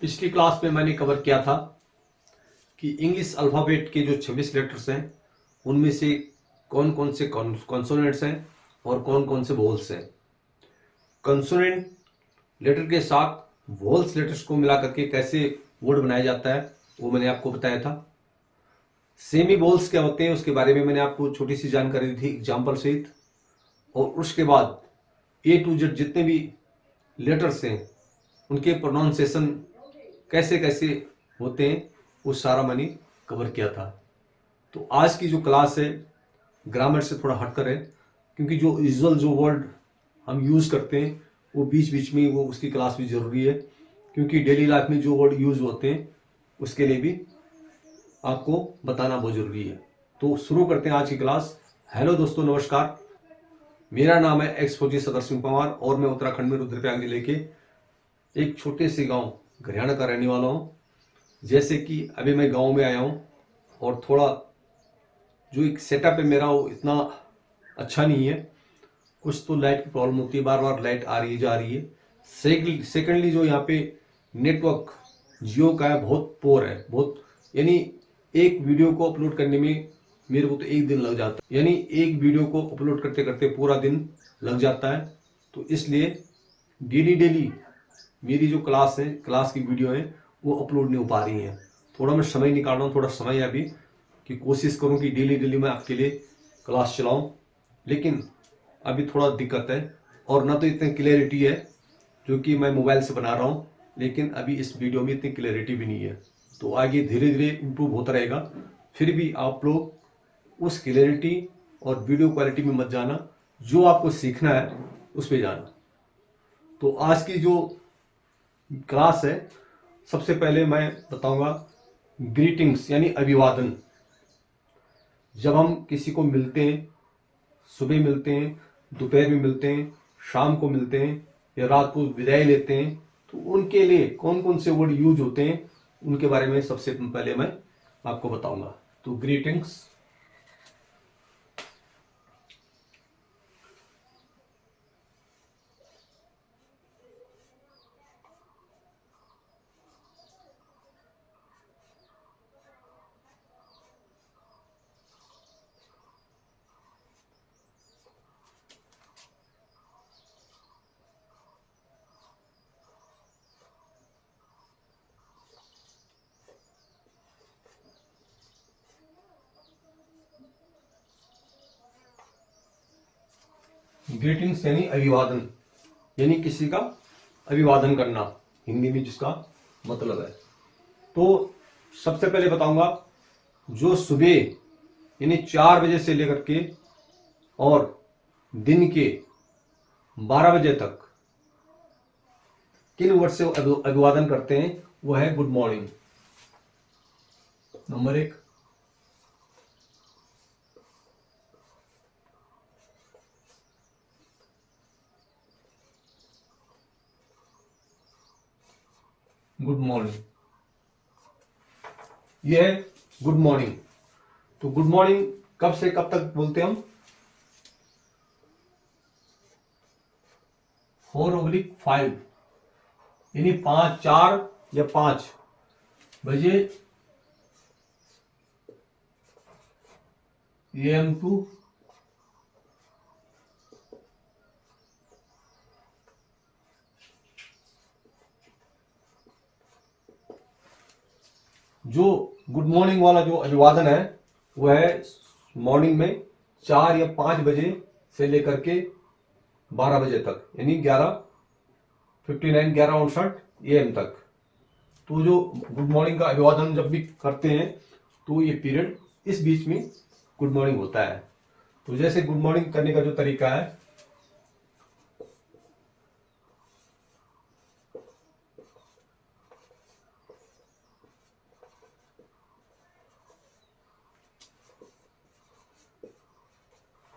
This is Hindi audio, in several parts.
पिछली क्लास में मैंने कवर किया था कि इंग्लिश अल्फ़ाबेट के जो 26 लेटर्स हैं उनमें से कौन कौन से कॉन्सोनेंट्स हैं और कौन कौन से वोवल्स हैं। कंसोनेंट लेटर के साथ वोवल्स लेटर्स को मिला करके कैसे वर्ड बनाया जाता है वो मैंने आपको बताया था। सेमी वोवल्स क्या होते हैं उसके बारे में मैंने आपको छोटी सी जानकारी दी थी एग्जाम्पल सहित। और उसके बाद ए टू जेड जितने भी लेटर्स हैं उनके प्रोनाउंसिएशन कैसे कैसे होते हैं वो सारा मैंने कवर किया था। तो आज की जो क्लास है ग्रामर से थोड़ा हटकर है, क्योंकि जो यूजुअल जो वर्ड हम यूज़ करते हैं वो बीच बीच में वो उसकी क्लास भी ज़रूरी है, क्योंकि डेली लाइफ में जो वर्ड यूज़ होते हैं उसके लिए भी आपको बताना बहुत ज़रूरी है। तो शुरू करते हैं आज की क्लास। हेलो दोस्तों, नमस्कार। मेरा नाम है एक्स फौजी सदर सिंह पवार और मैं उत्तराखंड में रुद्रप्रयाग जिले के एक छोटे से गांव घरियाणा का रहने वाला हूं। जैसे कि अभी मैं गांव में आया हूं और थोड़ा जो एक सेटअप है मेरा वो इतना अच्छा नहीं है। कुछ तो लाइट की प्रॉब्लम होती है, बार बार लाइट आ रही है जा रही है। सेकेंडली जो यहाँ पे नेटवर्क जियो का है बहुत पोर है, बहुत, यानी एक वीडियो को अपलोड करने में मेरे को तो एक दिन लग जाता है, यानी एक वीडियो को अपलोड करते करते पूरा दिन लग जाता है। तो इसलिए डेली डेली मेरी जो क्लास है, क्लास की वीडियो है वो अपलोड नहीं हो पा रही हैं। थोड़ा मैं समय निकाल रहा हूँ, थोड़ा समय है अभी कि कोशिश करूँ कि डेली डेली मैं आपके लिए क्लास चलाऊँ, लेकिन अभी थोड़ा दिक्कत है और ना तो इतनी क्लैरिटी है जो कि मैं मोबाइल से बना रहा हूँ, लेकिन अभी इस वीडियो में इतनी क्लैरिटी भी नहीं है। तो आगे धीरे धीरे इम्प्रूव होता रहेगा। फिर भी आप लोग उस क्लैरिटी और वीडियो क्वालिटी में मत जाना, जो आपको सीखना है उस पर जाना। तो आज की जो क्लास है सबसे पहले मैं बताऊंगा ग्रीटिंग्स यानी अभिवादन। जब हम किसी को मिलते हैं, सुबह मिलते हैं, दोपहर में मिलते हैं, शाम को मिलते हैं या रात को विदाई लेते हैं, तो उनके लिए कौन कौन से वर्ड यूज होते हैं उनके बारे में सबसे पहले मैं आपको बताऊंगा। तो ग्रीटिंग्स, ग्रीटिंग्स यानी अभिवादन, यानी किसी का अभिवादन करना, हिंदी में जिसका मतलब है। तो सबसे पहले बताऊंगा जो सुबह यानी 4 बजे से लेकर के और दिन के 12 बजे तक किन वर्ड से अभिवादन करते हैं वो है good morning, number 1। Good morning, ये है गुड मॉर्निंग। तो गुड मॉर्निंग कब से कब तक बोलते हैं हम? 4/5 यानी 5, 4 या 5 बजे AM टू जो गुड मॉर्निंग वाला जो अभिवादन है वो है मॉर्निंग में 4 या 5 बजे से लेकर के 12 बजे तक, यानी 11:59 11:59 AM तक। तो जो गुड मॉर्निंग का अभिवादन जब भी करते हैं तो ये पीरियड इस बीच में गुड मॉर्निंग होता है। तो जैसे गुड मॉर्निंग करने का जो तरीका है,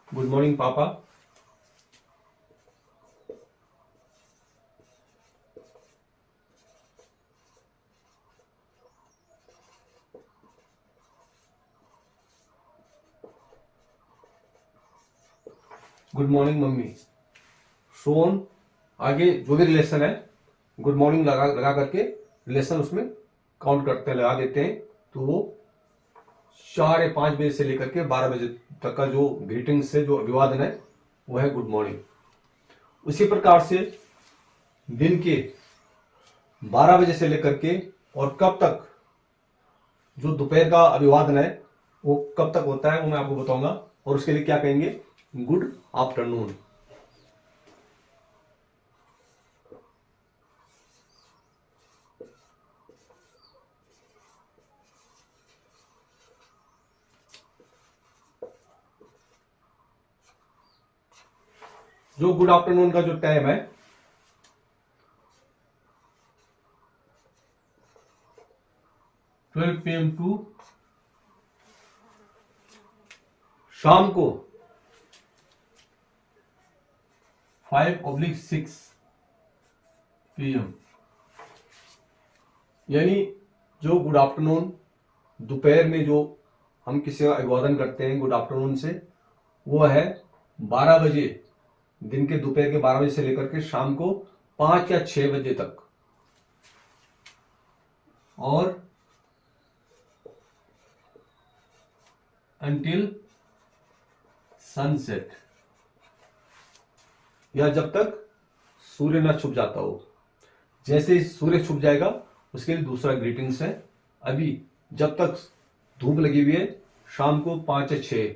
गुड मॉर्निंग पापा, गुड मॉर्निंग मम्मी, सोन, आगे जो भी रिलेशन है गुड मॉर्निंग लगा लगा करके रिलेशन उसमें काउंट करते हैं, लगा देते हैं, तो वो 4 या 5 बजे से लेकर के 12 बजे तक का जो ग्रीटिंग्स है, जो अभिवादन है, वो है गुड मॉर्निंग। उसी प्रकार से दिन के 12 बजे से लेकर के और कब तक जो दोपहर का अभिवादन है वो कब तक होता है वो मैं आपको बताऊंगा, और उसके लिए क्या कहेंगे, गुड आफ्टरनून। जो गुड आफ्टरनून का जो टाइम है, PM टू शाम को 5/6 PM, यानी जो गुड आफ्टरनून दोपहर में जो हम किसी का अभिवादन करते हैं गुड आफ्टरनून से, वो है 12 बजे, दिन के दोपहर के 12 बजे से लेकर के शाम को 5 या 6 बजे तक, और अंटिल सनसेट, या जब तक सूर्य ना छुप जाता हो। जैसे ही सूर्य छुप जाएगा उसके लिए दूसरा ग्रीटिंग्स है। अभी जब तक धूप लगी हुई है शाम को 5 या 6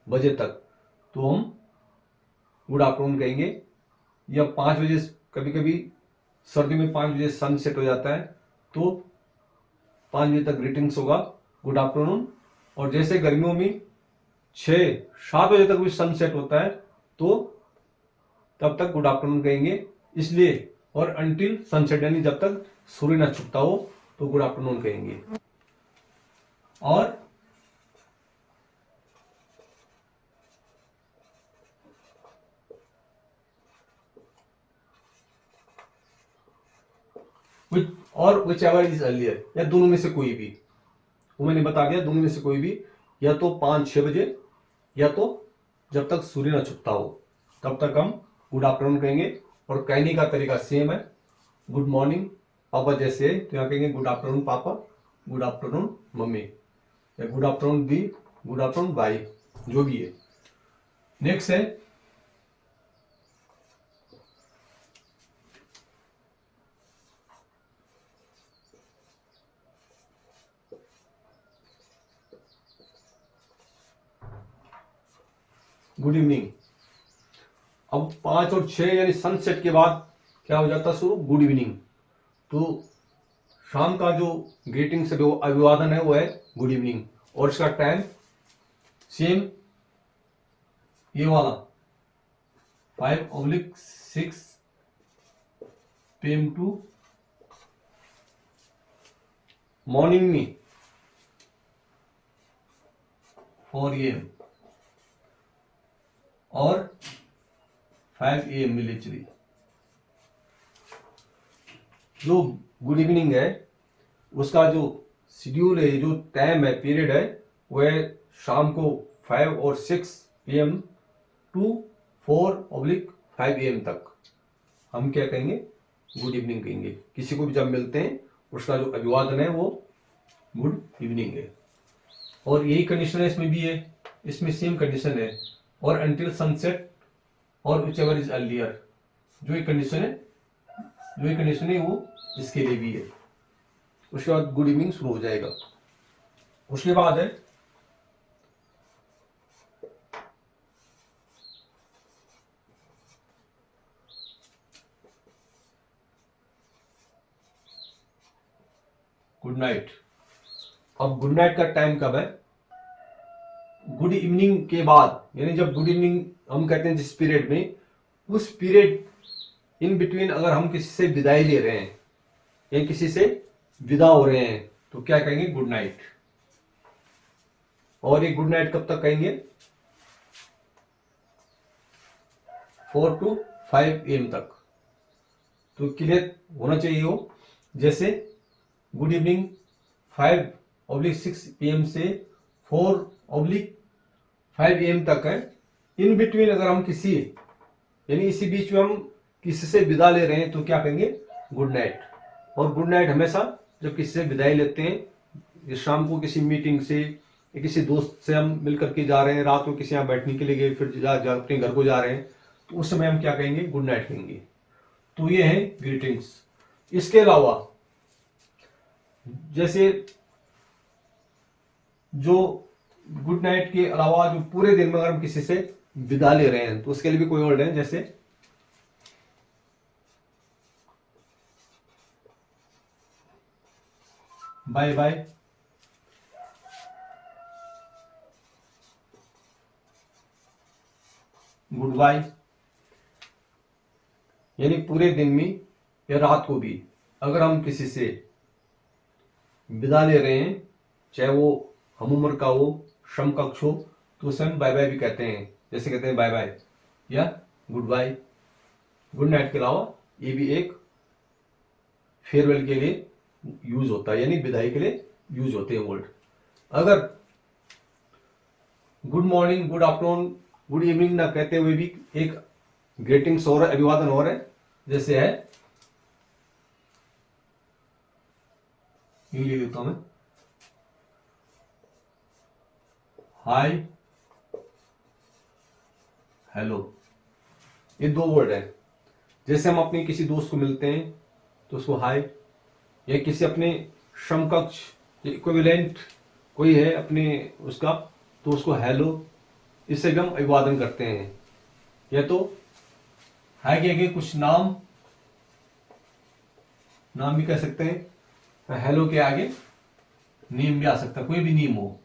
बजे तक, तो हम गुड आफ्टरनून कहेंगे। या 5 बजे, कभी कभी सर्दी में 5 बजे सनसेट हो जाता है, तो 5 बजे तक ग्रीटिंग्स होगा गुड आफ्टरनून। और जैसे गर्मियों में 6-7 बजे तक भी सनसेट होता है, तो तब तक गुड आफ्टरनून कहेंगे। इसलिए, और अंटिल सनसेट, यानी जब तक सूर्य ना छुपता हो, तो गुड आफ्टरनून कहेंगे। और विच एवर इज अर्लियर, या दोनों में से कोई भी, वो मैंने बता दिया, दोनों में से कोई भी, या तो 5-6 बजे, या तो जब तक सूर्य ना छुपता हो, तब तक हम गुड आफ्टरनून कहेंगे। और कहने का तरीका सेम है। गुड मॉर्निंग पापा जैसे है, तो यहाँ कहेंगे गुड आफ्टरनून पापा, गुड आफ्टरनून मम्मी, या गुड आफ्टरनून दी, गुड आफ्टरनून भाई, जो भी है। नेक्स्ट है गुड इवनिंग। अब 5 और 6 यानी सनसेट के बाद क्या हो जाता है शुरू, गुड इवनिंग। तो शाम का जो ग्रीटिंग से जो अभिवादन है वो है गुड इवनिंग, और इसका टाइम सेम ये वाला 5/6 PM टू मॉर्निंग में 4 AM और 5 AM मिलिट्री। जो गुड इवनिंग है उसका जो शेड्यूल है, जो टाइम है, पीरियड है, वो है शाम को 5 और 6 PM टू 4/5 AM तक। हम क्या कहेंगे, गुड इवनिंग कहेंगे। किसी को भी जब मिलते हैं उसका जो अभिवादन है वो गुड इवनिंग है। और यही कंडीशन है इसमें भी है, इसमें सेम कंडीशन है। और अंटिल सनसेट और विच एवर इज अर्लियर, जो ये कंडीशन है वो इसके लिए भी है। उसके बाद गुड इवनिंग शुरू हो जाएगा। उसके बाद है गुड नाइट। अब गुड नाइट का टाइम कब है, गुड इवनिंग के बाद, यानी जब गुड इवनिंग हम कहते हैं जिस पीरियड में, उस पीरियड इन बिटवीन अगर हम किसी से विदाई ले रहे हैं या किसी से विदा हो रहे हैं, तो क्या कहेंगे, गुड नाइट। और ये गुड नाइट कब तक कहेंगे, 4 to 5 AM तक। तो क्लियर होना चाहिए हो। जैसे गुड इवनिंग 5/6 PM से 4/5 AM तक है। इन बिटवीन अगर हम किसी, यानी इसी बीच में हम किसी से विदा ले रहे हैं, तो क्या कहेंगे, गुड नाइट। और गुड नाइट हमेशा जब किसी से विदाई लेते हैं, जिस शाम को किसी मीटिंग से या किसी दोस्त से हम मिल करके जा रहे हैं, रात को किसी यहाँ बैठने के लिए गए, फिर अपने घर को जा रहे हैं, तो उस समय हम क्या कहेंगे? गुड नाइट कहेंगे। तो ये है ग्रीटिंग्स। इसके अलावा जैसे जो गुड नाइट के अलावा जो पूरे दिन में अगर हम किसी से विदा ले रहे हैं तो उसके लिए भी कोई वर्ड है, जैसे बाय बाय, गुड बाय। यानी पूरे दिन में या रात को भी अगर हम किसी से विदा ले रहे हैं, चाहे वो हम उम्र का हो, समकक्ष हो, तो उसे हम बाय बाय भी कहते हैं। जैसे कहते हैं बाय बाय या गुड बाय। गुड नाइट के अलावा ये भी एक फेयरवेल के लिए यूज होता है, यानी विदाई के लिए यूज होते हैं वर्ड। अगर good morning, good afternoon, good evening ना कहते हुए भी एक ग्रीटिंग्स और अभिवादन और है, जैसे है, यूं लिख देता हूं मैं, हाय, हेलो। ये दो वर्ड है। जैसे हम अपने किसी दोस्त को मिलते हैं तो उसको हाय, या किसी अपने समकक्ष इक्विवेलेंट कोई है अपने उसका, तो उसको हेलो, इससे भी हम अभिवादन करते हैं। या तो हाय के आगे कुछ नाम भी कह सकते हैं, हेलो के आगे नेम भी आ सकता है, कोई भी नेम हो।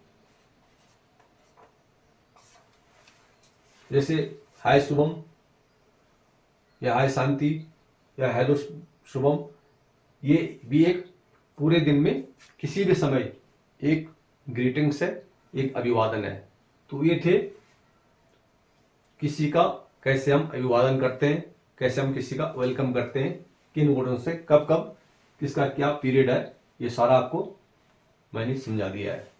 जैसे हाय शुभम या हाय शांति या हेलो शुभम, ये भी एक पूरे दिन में किसी भी समय एक ग्रीटिंग्स है, एक अभिवादन है। तो ये थे किसी का कैसे हम अभिवादन करते हैं, कैसे हम किसी का वेलकम करते हैं, किन वर्डों से, कब कब, किसका क्या पीरियड है, ये सारा आपको मैंने समझा दिया है।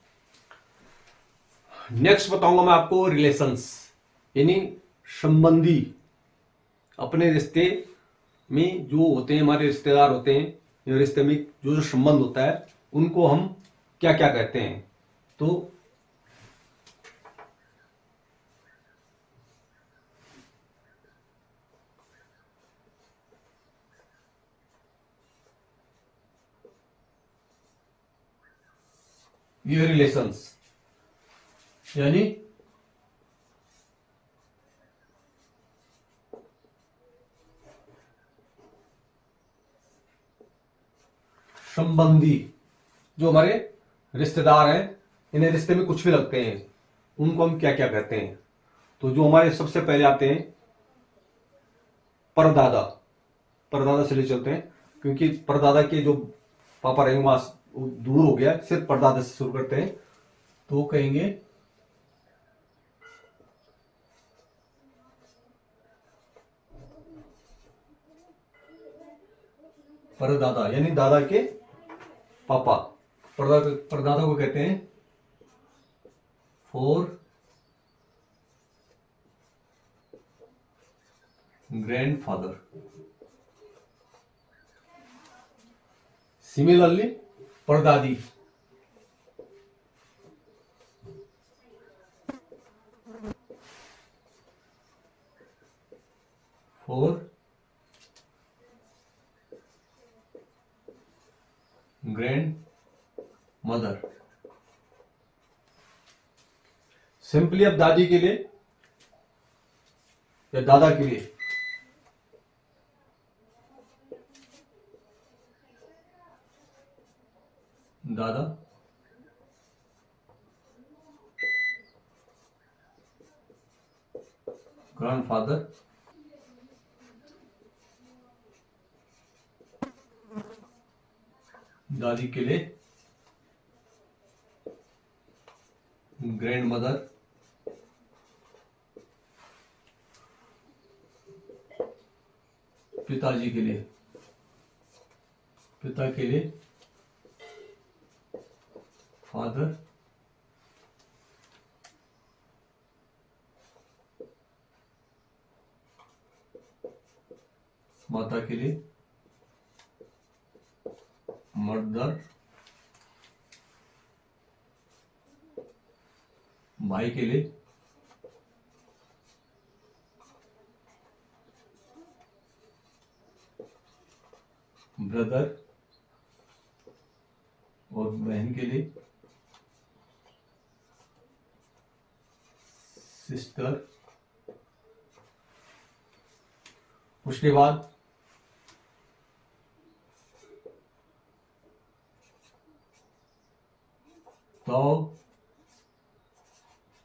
नेक्स्ट बताऊंगा मैं आपको रिलेशंस, यानी संबंधी। अपने रिश्ते में जो होते हैं, हमारे रिश्तेदार होते हैं, या रिश्ते में जो जो संबंध होता है, उनको हम क्या क्या कहते हैं। तो ये रिलेशंस यानी संबंधी, जो हमारे रिश्तेदार हैं, इन्हें रिश्ते में कुछ भी लगते हैं, उनको हम क्या क्या कहते हैं। तो जो हमारे सबसे पहले आते हैं परदादा। परदादा से ले चलते हैं, क्योंकि परदादा के जो पापा रहेंगे वहां दूर हो गया, सिर्फ परदादा से शुरू करते हैं। तो कहेंगे परदादा, यानी दादा के पापा। परदादा को कहते हैं फोर ग्रैंडफादर। सिमिलरली परदादी फोर ग्रैंड मदर। सिंपली अब दादी के लिए या दादा के लिए दादा, ग्रैंडफादर, दादी के लिए ग्रैंड मदर, पिताजी के लिए, पिता के लिए फादर, माता के लिए मदर, भाई के लिए ब्रदर, और बहन के लिए सिस्टर। उसके बाद तो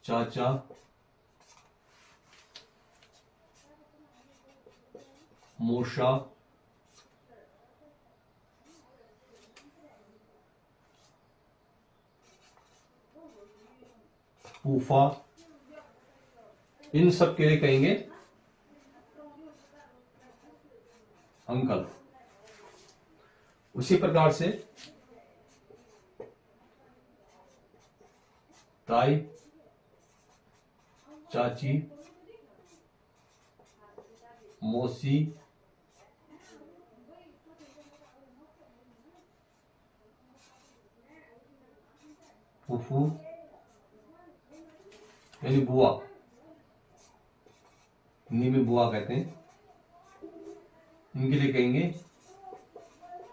चाचा, मोशा, फूफा, इन सब के लिए कहेंगे अंकल। उसी प्रकार से ताई, चाची, मौसी, फूफू यानी बुआ, हिंदी में बुआ कहते हैं, इनके लिए कहेंगे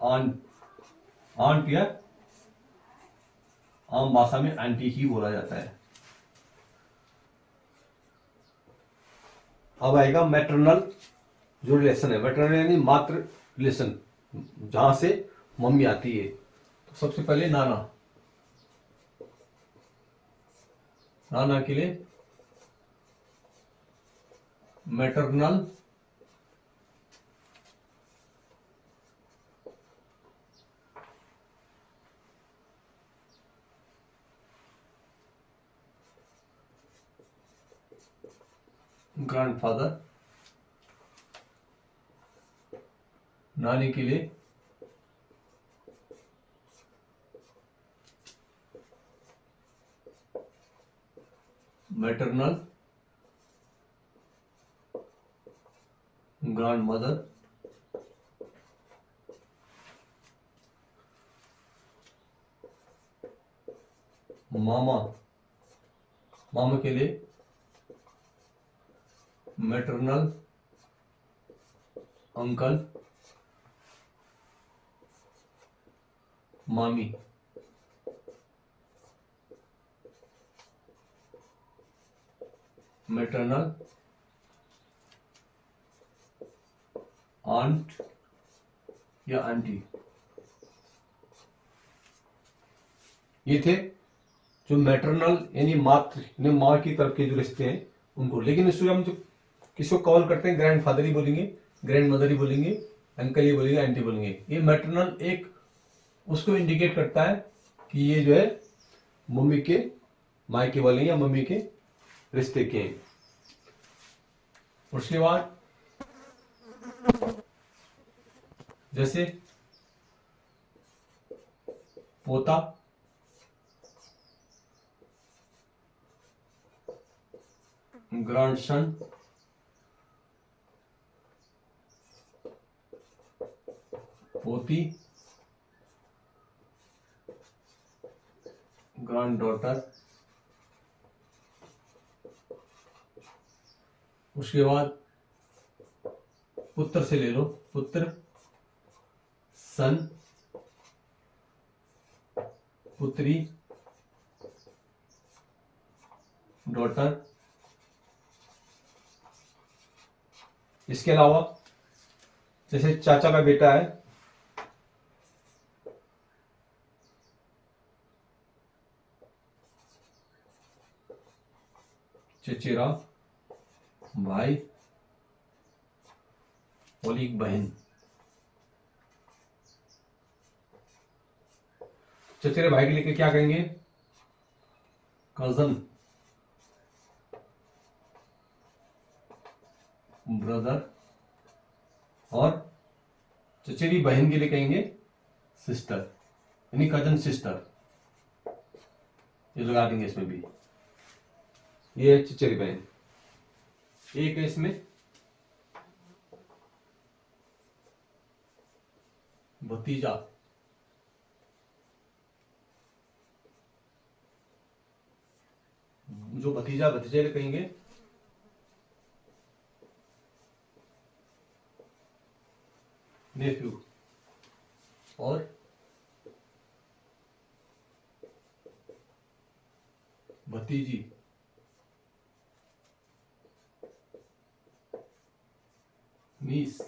आंट। आंट या आम भाषा में आंटी ही बोला जाता है। अब आएगा मैटरनल जो रिलेशन है। मैटरनल यानी मातृ रिलेशन, जहां से मम्मी आती है। तो सबसे पहले नाना, नाना के लिए मैटरनल ग्रैंडफादर, नानी के लिए मैटरनल ग्रैंडमदर, मामा, मामा के लिए मैटरनल अंकल, मामी, मैटरनल आंट या आंटी। ये थे जो मैटरनल यानी मातृ माँ की तरफ के जो रिश्ते हैं उनको। लेकिन इसको हम जो किसको कॉल करते हैं, ग्रैंडफादर ही बोलेंगे, ग्रैंड मदर ही बोलेंगे, अंकल ही बोलेंगे, आंटी बोलेंगे। ये मैटरनल एक उसको इंडिकेट करता है कि ये जो है मम्मी के मायके वाले या मम्मी के रिश्ते के हैं। उसके बाद जैसे पोता, ग्रैंडसन, पोती, ग्रैंड डॉटर। उसके बाद पुत्र से ले लो, पुत्र, सन, पुत्री, डॉटर। इसके अलावा जैसे चाचा का बेटा है चचेरा, भाई और एक बहन। चचेरे भाई के लिए क्या कहेंगे, कजन, ब्रदर। और चचेरी बहन के लिए कहेंगे सिस्टर, यानी कजन सिस्टर। ये लगा देंगे इसमें भी। ये चचेरी बहन। एक है इसमें भतीजा, जो भतीजा भतीजे कहेंगे नेफ्यू, और भतीजी नीस,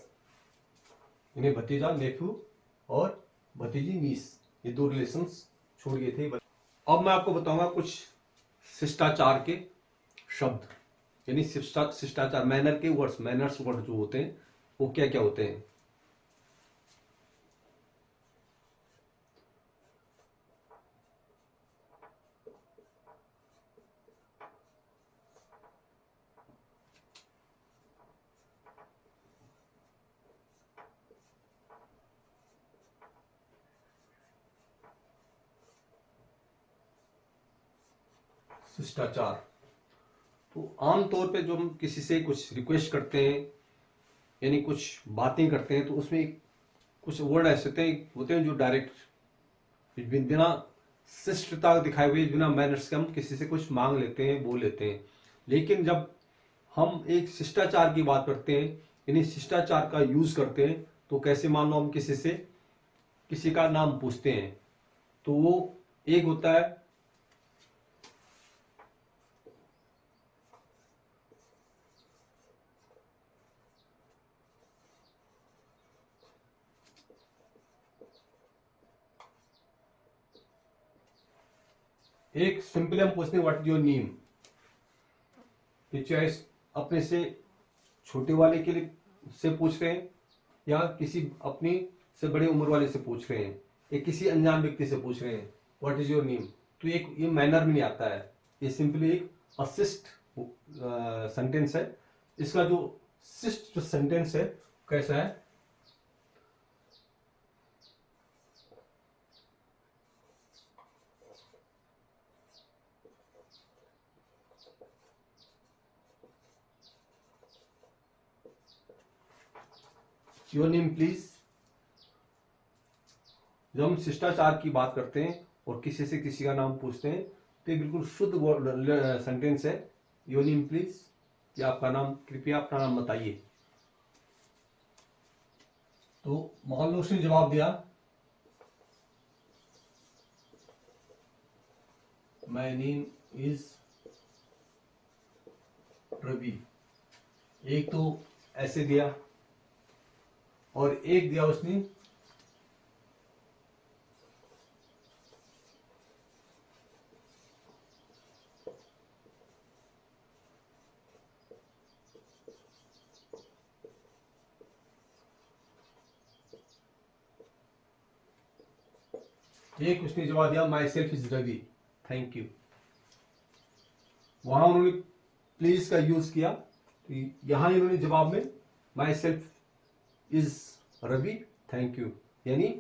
इन्हें भतीजा नेफ्यू और भतीजी नीस, ये दो रिलेशंस छोड़ गए थे। अब मैं आपको बताऊंगा कुछ शिष्टाचार के शब्द, यानी शिष्टाचार मैनर के वर्ड्स, मैनर्स वर्ड जो होते हैं वो क्या क्या होते हैं। शिष्टाचार, तो आमतौर पे जो हम किसी से कुछ रिक्वेस्ट करते हैं यानी कुछ बातें करते हैं तो उसमें कुछ वर्ड ऐसे होते हैं जो डायरेक्ट बिना शिष्टता दिखाए हुए, बिना मैनर्स के हम किसी से कुछ मांग लेते हैं, बोल लेते हैं। लेकिन जब हम एक शिष्टाचार की बात करते हैं यानी शिष्टाचार का यूज करते हैं, तो कैसे मान लो हम किसी से किसी का नाम पूछते हैं, तो वो एक होता है एक सिंपली हम पूछते हैं व्हाट इज योर नेम, चाहे अपने से छोटे वाले के लिए से पूछ रहे हैं या किसी अपनी से बड़े उम्र वाले से पूछ रहे हैं या किसी अनजान व्यक्ति से पूछ रहे हैं व्हाट इज योर नेम, तो एक ये मैनर में नहीं आता है, ये सिंपली एक असिस्ट सेंटेंस है। इसका जो शिष्ट सेंटेंस है कैसा है, योर नेम प्लीज। जब हम शिष्टाचार की बात करते हैं और किसी से किसी का नाम पूछते हैं तो ये बिल्कुल शुद्ध सेंटेंस है, योर नेम प्लीज, कि आपका नाम, कृपया अपना नाम बताइए। तो मान लो उसने जवाब दिया माय नेम इज रवि, एक तो ऐसे दिया और एक दिया उसने एक उसने जवाब दिया myself is Ravi, thank you. वहां उन्होंने प्लीज का यूज किया, तो यहां इन्होंने जवाब में myself is Ravi thank you, यानी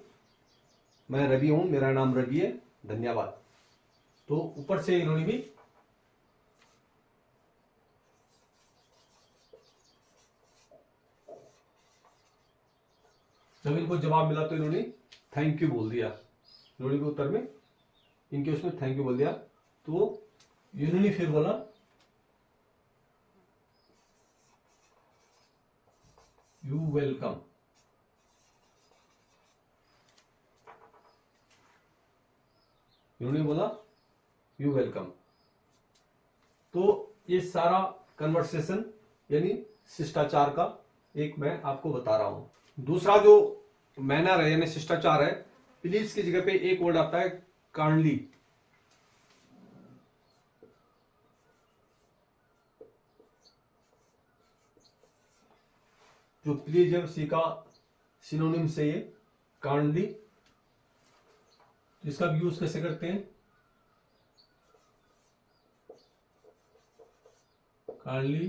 मैं रवि हूं, मेरा नाम रवि है, धन्यवाद। तो ऊपर से इन्होंने भी जब इनको जवाब मिला तो इन्होंने थैंक यू बोल दिया, इन्होंने भी उत्तर में इनके उसमें थैंक यू बोल दिया। तो इन्होंने फिर बोला यू वेलकम, इन्होंने बोला यू वेलकम। तो ये सारा कन्वर्सेशन यानी शिष्टाचार का एक मैं आपको बता रहा हूं। दूसरा जो मैनर है यानी शिष्टाचार है, प्लीज की जगह पे एक वर्ड आता है काइंडली। जो प्लीज है उसी का सिनोनिम से ये काइंडली, तो इसका भी यूज कैसे करते हैं, kindly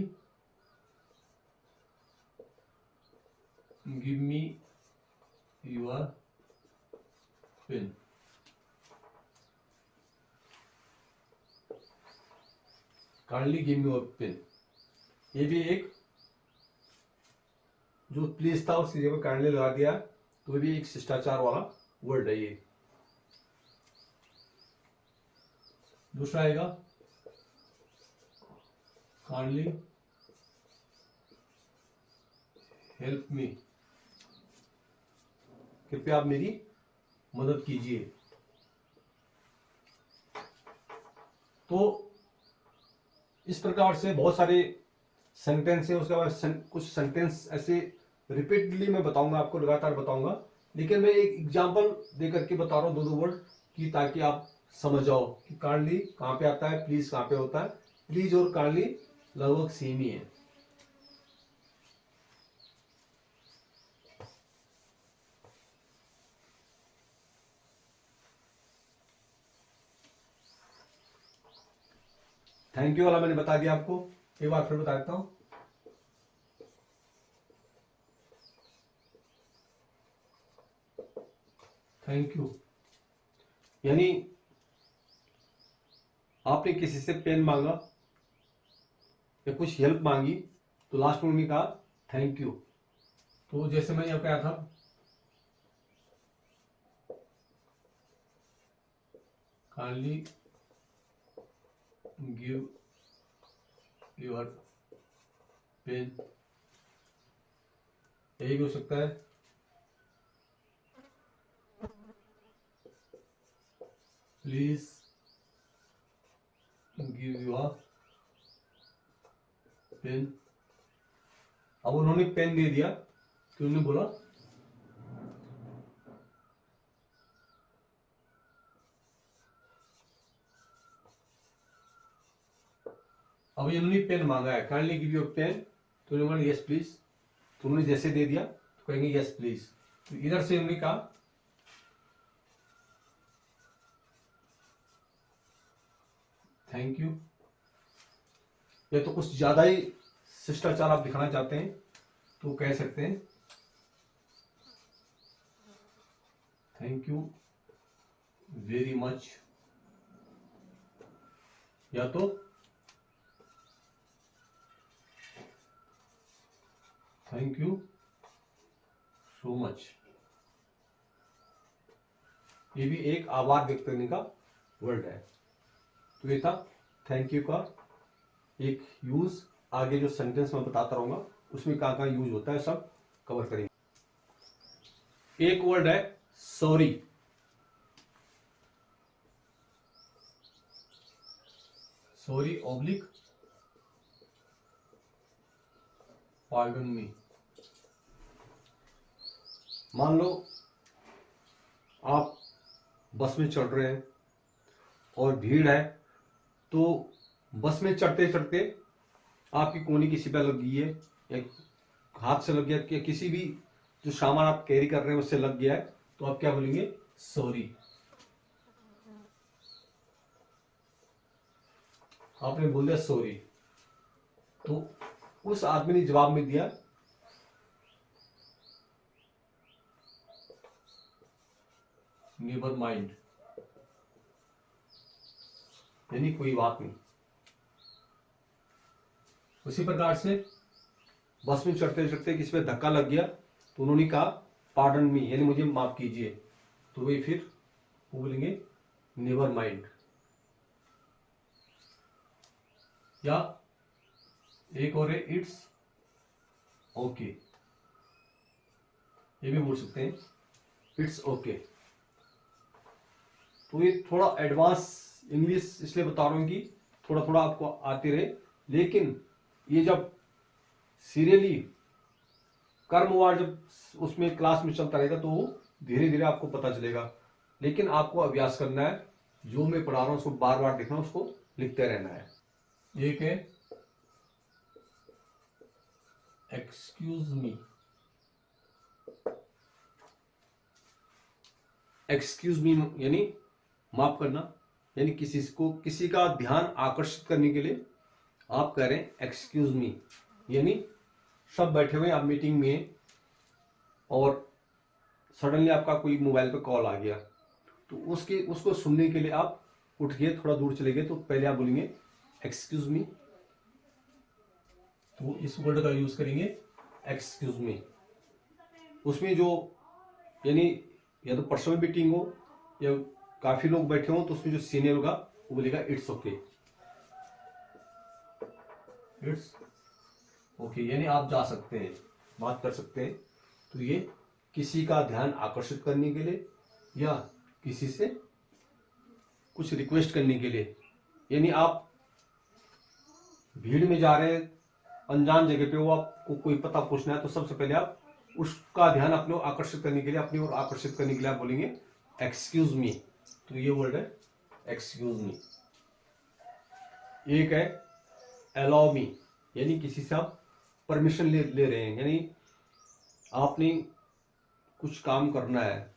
give me your pen, kindly give me your pen, ये भी एक जो प्लीज था उसकी जगह काइंडली लगा दिया, तो भी एक शिष्टाचार वाला वर्ड है ये। दूसरा आएगा काइंडली हेल्प मी, कृपया आप मेरी मदद कीजिए। तो इस प्रकार से बहुत सारे सेंटेंस है। उसके बाद कुछ सेंटेंस ऐसे रिपीटली मैं बताऊंगा, आपको लगातार बताऊंगा, लेकिन मैं एक एग्जांपल दे करके बता रहा हूँ, दो दो वर्ड की, ताकि आप समझ जाओ कि काइंडली कहाँ पे आता है, प्लीज कहाँ पे होता है। प्लीज और काइंडली लगभग सेम ही है। थैंक यू वाला मैंने बता दिया आपको, एक बार फिर बता देता हूं। थैंक यू यानी आपने किसी से पेन मांगा या कुछ हेल्प मांगी, तो लास्ट में उन्होंने कहा थैंक यू। तो जैसे मैं यहाँ कहा था, काइंडली गिव योर पेन, यही भी हो सकता है। Please give your pen. अब उन्होंने पेन दे दिया, तो उन्होंने बोला अब इन्होंने पेन मांगा है, काइंडली गिव योर पेन, तो उन्होंने बोला यस प्लीज। तो उन्होंने जैसे दे दिया तो कहेंगे यस प्लीज। तो इधर से उन्होंने कहा थैंक यू, या तो कुछ ज्यादा ही शिष्टाचार आप दिखाना चाहते हैं तो कह सकते हैं थैंक यू वेरी मच, या तो थैंक यू सो मच। ये भी एक आभार व्यक्त करने का वर्ड है। तो ये था थैंक यू का एक यूज। आगे जो सेंटेंस मैं बताता रहूंगा उसमें कहाँ कहाँ यूज होता है सब कवर करेंगे। एक वर्ड है sorry. Sorry oblique pardon me. मान लो आप बस में चढ़ रहे हैं और भीड़ है, तो बस में चढ़ते चढ़ते आपकी कोहनी किसी पे लग गई है, या हाथ से लग गया, या किसी भी जो सामान आप कैरी कर रहे हैं उससे लग गया है, तो आप क्या बोलेंगे सॉरी। आपने बोल दिया सॉरी, तो उस आदमी ने जवाब में दिया नेवर माइंड, यानी कोई बात नहीं। उसी प्रकार से बस में चढ़ते चढ़ते किसी पे धक्का लग गया, तो उन्होंने कहा पार्डन मी, यानी मुझे माफ कीजिए, तो वे फिर वो बोलेंगे नेवर माइंड। या एक और है इट्स ओके, ये भी बोल सकते हैं इट्स ओके। तो ये थोड़ा एडवांस इंग्लिश इसलिए बता रहा हूं कि थोड़ा थोड़ा आपको आते रहे, लेकिन ये जब सीरियली कर्मवार जब उसमें क्लास में चलता रहेगा तो धीरे धीरे आपको पता चलेगा। लेकिन आपको अभ्यास करना है, जो मैं पढ़ा रहा हूं उसको बार बार देखना, उसको लिखते रहना है। एक है एक्सक्यूज मी। एक्सक्यूज मी यानी माफ करना, यानी किसी का ध्यान आकर्षित करने के लिए आप कह रहे हैं एक्सक्यूज मी। यानी सब बैठे हुए आप मीटिंग में और सडनली आपका कोई मोबाइल पे कॉल आ गया, तो उसको सुनने के लिए आप उठ गए, थोड़ा दूर चले गए, तो पहले आप बोलेंगे एक्सक्यूज मी। तो इस वर्ड का यूज करेंगे एक्सक्यूज मी। उसमें जो यानी या तो पर्सनल मीटिंग हो या काफी लोग बैठे हो, तो उसमें जो सीनियर होगा वो बोलेगा इट्स ओके। इट्स ओके, यानी आप जा सकते हैं, बात कर सकते हैं। तो ये किसी का ध्यान आकर्षित करने के लिए या किसी से कुछ रिक्वेस्ट करने के लिए, यानी आप भीड़ में जा रहे हैं, अनजान जगह पे, वो आपको कोई पता पूछना है, तो सबसे पहले आप उसका ध्यान अपने ओर आकर्षित करने के लिए, अपनी ओर आकर्षित करने के लिए आप बोलेंगे एक्सक्यूज मी। तो ये वर्ड है एक्सक्यूज मी। एक है अलाउ मी, यानी किसी से आप परमिशन ले रहे हैं, यानी आपने कुछ काम करना है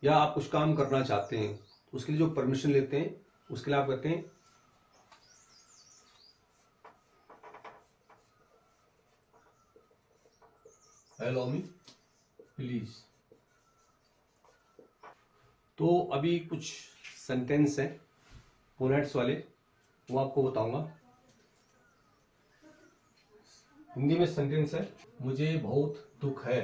या आप कुछ काम करना चाहते हैं, उसके लिए जो परमिशन लेते हैं उसके लिए आप कहते हैं अलाउ मी प्लीज। तो अभी कुछ सेंटेंस हैं पोनेट्स वाले, वो आपको बताऊंगा। हिंदी में सेंटेंस है मुझे बहुत दुख है,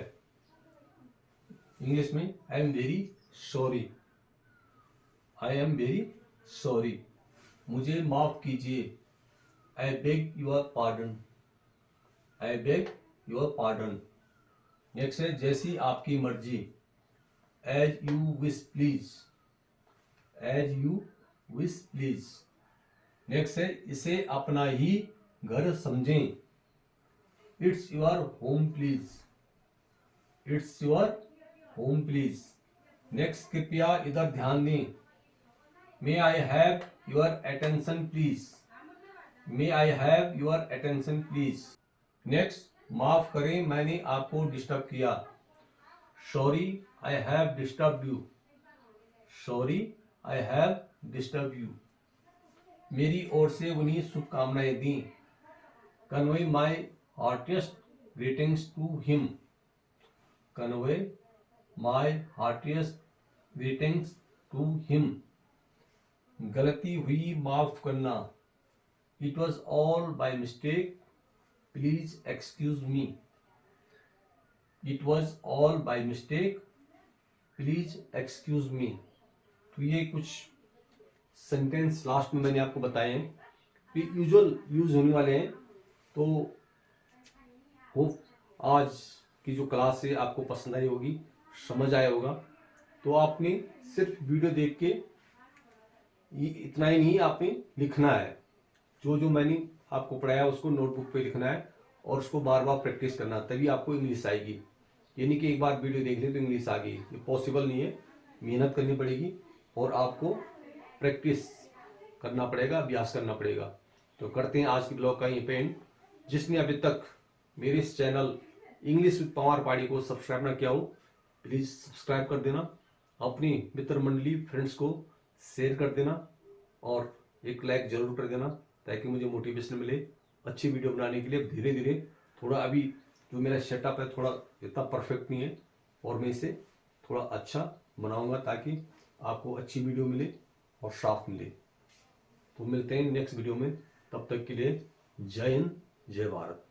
इंग्लिश में I am very sorry, I am very sorry, मुझे माफ कीजिए, I beg your pardon, I beg your pardon. Next है जैसी आपकी मर्जी, as you wish please, as you wish please. Next है इसे अपना ही घर समझें, it's your home please, it's your home please. Next कृपया इधर ध्यान दें, may I have your attention please, may I have your attention please. Next माफ करें मैंने आपको डिस्टर्ब किया, sorry I have disturb you, sorry I have disturb you. मेरी ओर से उन्हें शुभकामनाएं दी, convey my heartiest greetings to him, convey my heartiest greetings to him. गलती हुई माफ करना, it was all by mistake please excuse me, it was all by mistake please excuse me. तो ये कुछ सेंटेंस लास्ट में मैंने आपको बताए हैं कि यूजुअल यूज होने वाले हैं। तो होप आज की जो क्लास है आपको पसंद आई होगी, समझ आया होगा। तो आपने सिर्फ वीडियो देख के इतना ही नहीं, आपने लिखना है, जो जो मैंने आपको पढ़ाया उसको नोटबुक पे लिखना है और उसको बार बार प्रैक्टिस करना, तभी आपको इंग्लिश आएगी। ये नहीं कि एक बार वीडियो देख ले तो इंग्लिश आ गई, ये पॉसिबल नहीं है। मेहनत करनी पड़ेगी और आपको प्रैक्टिस करना पड़ेगा, अभ्यास करना पड़ेगा। तो करते हैं आज की ब्लॉग का ये पेंट। जिसने अभी तक मेरे इस चैनल इंग्लिश विद पवार पहाड़ी को सब्सक्राइब ना किया हो, प्लीज़ सब्सक्राइब कर देना, अपनी मित्र मंडली फ्रेंड्स को शेयर कर देना और एक लाइक जरूर कर देना, ताकि मुझे मोटिवेशन मिले अच्छी वीडियो बनाने के लिए। धीरे धीरे थोड़ा अभी जो मेरा सेटअप है थोड़ा इतना परफेक्ट नहीं है, और मैं इसे थोड़ा अच्छा बनाऊंगा ताकि आपको अच्छी वीडियो मिले और साफ मिले। तो मिलते हैं नेक्स्ट वीडियो में, तब तक के लिए जय हिंद जय भारत।